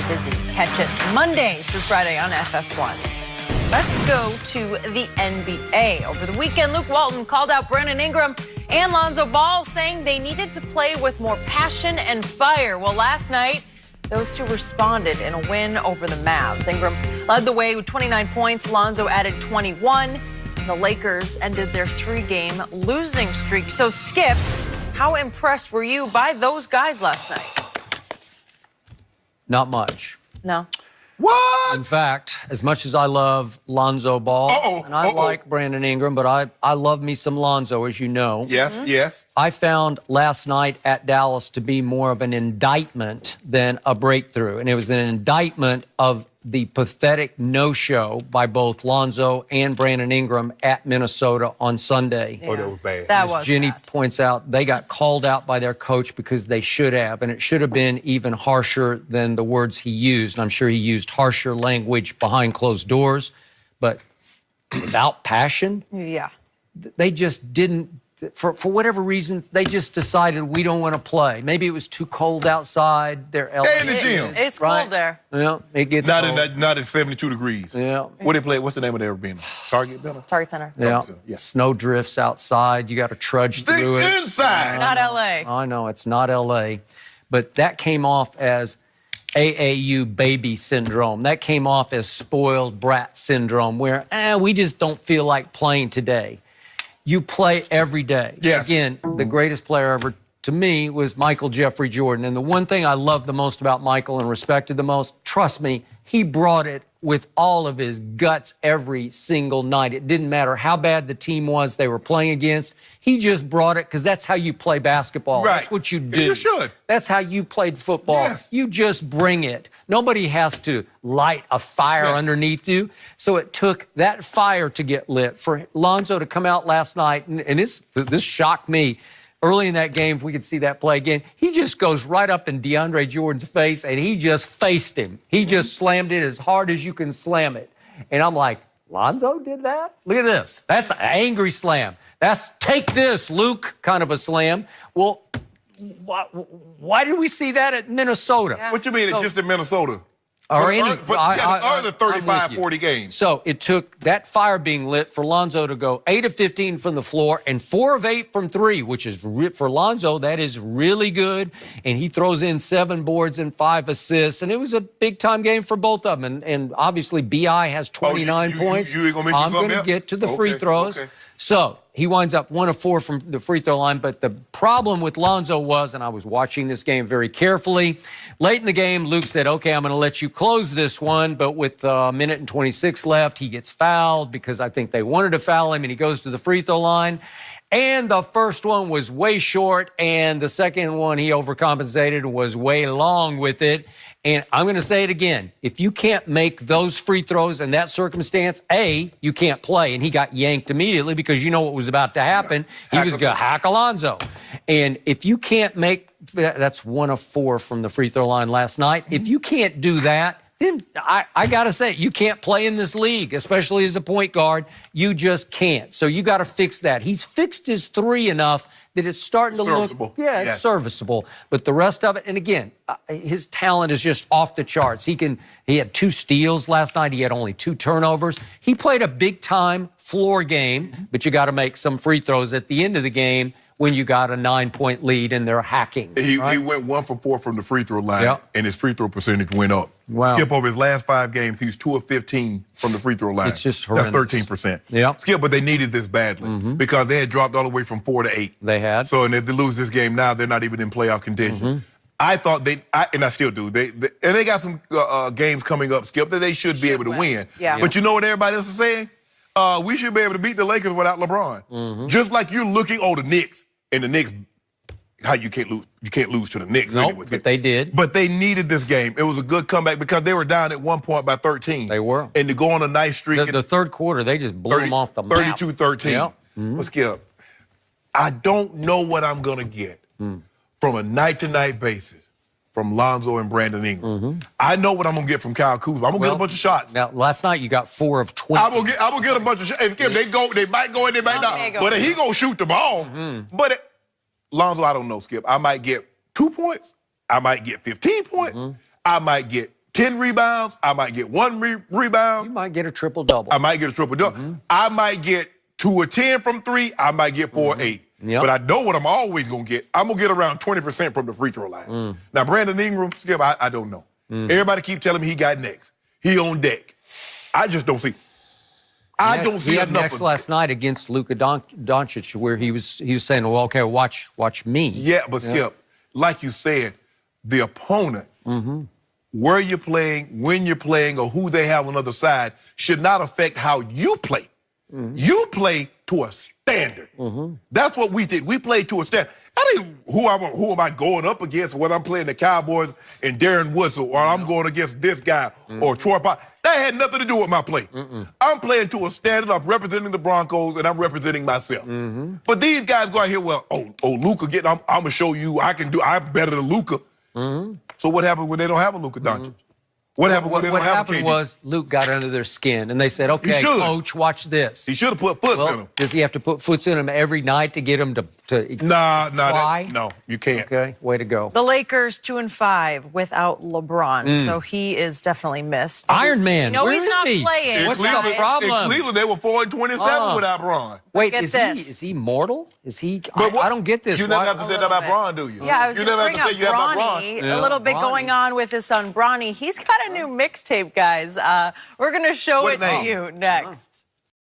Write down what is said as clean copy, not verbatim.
busy. Catch it Monday through Friday on FS1. Let's go to the NBA. Over the weekend, Luke Walton called out Brandon Ingram and Lonzo Ball, saying they needed to play with more passion and fire. Well, last night, those two responded in a win over the Mavs. Ingram led the way with 29 points. Lonzo added 21. The Lakers ended their 3-game losing streak. So, Skip, how impressed were you by those guys last night? Not much. No. What? In fact, as much as I love Lonzo Ball, and I like Brandon Ingram, but I love me some Lonzo, as you know. Yes, yes. I found last night at Dallas to be more of an indictment than a breakthrough. And it was an indictment of the pathetic no-show by both Lonzo and Brandon Ingram at Minnesota on Sunday. Yeah. Oh, that was bad. That was Jenny bad. points out, they got called out by their coach because they should have, and it should have been even harsher than the words he used. And I'm sure he used harsher language behind closed doors, but without passion, Yeah. they just didn't, for whatever reason, they just decided we don't want to play. Maybe it was too cold outside. They're in the gym. It's right? cold there. Yeah, it gets Not cold. not at 72 degrees. Yeah. What they play? What's the name of their arena? Target Center? Target Center. Yeah. Yeah. Snow drifts outside. You got to trudge through it. Inside. Not L.A. I know, it's not L.A., but that came off as AAU baby syndrome. That came off as spoiled brat syndrome, where we just don't feel like playing today. You play every day. Yes. Again, the greatest player ever to me was Michael Jeffrey Jordan. And the one thing I loved the most about Michael and respected the most, trust me, he brought it with all of his guts every single night. It didn't matter how bad the team was they were playing against. He just brought it because that's how you play basketball. Right. That's what you do. You should. That's how you played football. Yes. You just bring it. Nobody has to light a fire underneath you. So it took that fire to get lit. For Lonzo to come out last night, and this shocked me. Early in that game, if we could see that play again, he just goes right up in DeAndre Jordan's face, and he just faced him. He just slammed it as hard as you can slam it. And I'm like, Lonzo did that? Look at this. That's an angry slam. That's take this, Luke, kind of a slam. Well, why did we see that at Minnesota? Yeah. What you mean just in Minnesota? Or any, the 35, 40 games. So it took that fire being lit for Lonzo to go 8 of 15 from the floor and 4 of 8 from 3, which is, for Lonzo, that is really good. And he throws in 7 boards and 5 assists. And it was a big-time game for both of them. And obviously, B.I. has 29 points. You ain't gonna mention I'm going to get to the free throws. Okay. So he winds up 1 of 4 from the free throw line. But the problem with Lonzo was, and I was watching this game very carefully, late in the game, Luke said, okay, I'm going to let you close this one. But with a minute and 26 left, he gets fouled because I think they wanted to foul him, and he goes to the free throw line. And the first one was way short, and the second one he overcompensated and was way long with it. And I'm going to say it again. If you can't make those free throws in that circumstance, A, you can't play. And he got yanked immediately because you know what was about to happen. He was going to hack Alonzo. And if you can't make, that's 1 of 4 from the free throw line last night. If you can't do that, then I got to say, you can't play in this league, especially as a point guard. You just can't. So you got to fix that. He's fixed his 3 enough that it's starting to look, it's serviceable. But the rest of it, and again, his talent is just off the charts. He had 2 steals last night. He had only 2 turnovers. He played a big-time floor game, but you got to make some free throws at the end of the game when you got a 9-point lead and they're hacking. He went 1 for 4 from the free throw line, and his free throw percentage went up. Wow. Skip, over his last 5 games, he's 2 of 15 from the free throw line. It's just horrendous. That's 13%. Yeah. Skip, but they needed this badly because they had dropped all the way from 4 to 8. They had. So, and if they lose this game now, they're not even in playoff contention. I thought and I still do, and they got some games coming up, Skip, that they should be able to win. Yeah. But you know what everybody else is saying? We should be able to beat the Lakers without LeBron. Just like you're looking, the Knicks, and the Knicks, how you can't lose? You can't lose to the Knicks. No, anyway. but they did. But they needed this game. It was a good comeback because they were down at one point by 13. They were. And to go on a nice streak. The third quarter, they just blew them off the map. 32-13. Yep. Well, Skip, I don't know what I'm going to get from a night-to-night basis from Lonzo and Brandon Ingram. I know what I'm going to get from Kyle Kuzma. I'm going to get a bunch of shots. Now, last night you got 4 of 20. I'm gonna get a bunch of shots. And Skip, they might go and they might not. But he going to shoot the ball. But Lonzo, I don't know, Skip. I might get 2 points. I might get 15 points. I might get 10 rebounds. I might get 1 rebound. You might get a triple-double. I might get a triple-double. I might get 2 or 10 from 3. I might get 4 or 8. Yep. But I know what I'm always going to get. I'm going to get around 20% from the free throw line. Now, Brandon Ingram, Skip, I don't know. Everybody keep telling me he got next. He on deck. I just don't see. I don't see he had enough next of last night against Luka Doncic, where he was saying, "Well, okay, watch me." Yeah, but Skip, like you said, the opponent, where you're playing, when you're playing, or who they have on the other side should not affect how you play. You play to a standard. That's what we did. We played to a standard. I didn't. Who am I going up against? Whether I'm playing the Cowboys and Darren Woodson, or I'm going against this guy or Troy Parker. That had nothing to do with my play. I'm playing to a standard. I'm representing the Broncos, and I'm representing myself. But these guys go out here, well, Luka getting. I'm gonna show you I can do. I'm better than Luka. So what happened when they don't have a Luka Doncic? What happened when they don't have a KD? What happened was Luke got under their skin, and they said, "Okay, coach, watch this." He should have put foots in him. Does he have to put foots in him every night to get him to No, you can't. Okay, way to go. The Lakers 2-5 without LeBron, so he is definitely missed. Iron Man, No, where he's is not he? playing. What's the problem? In Cleveland, they were 4-27 without Bron. Wait, Get is this. he mortal? Is he? But I don't get this. You never have to say that about Bron, do you? Yeah, I was you going never to have bring to say you have about Bronny. Bron. A little bit going on with his son Bronny. He's got a new mixtape, guys. We're going to show What it to name? you next.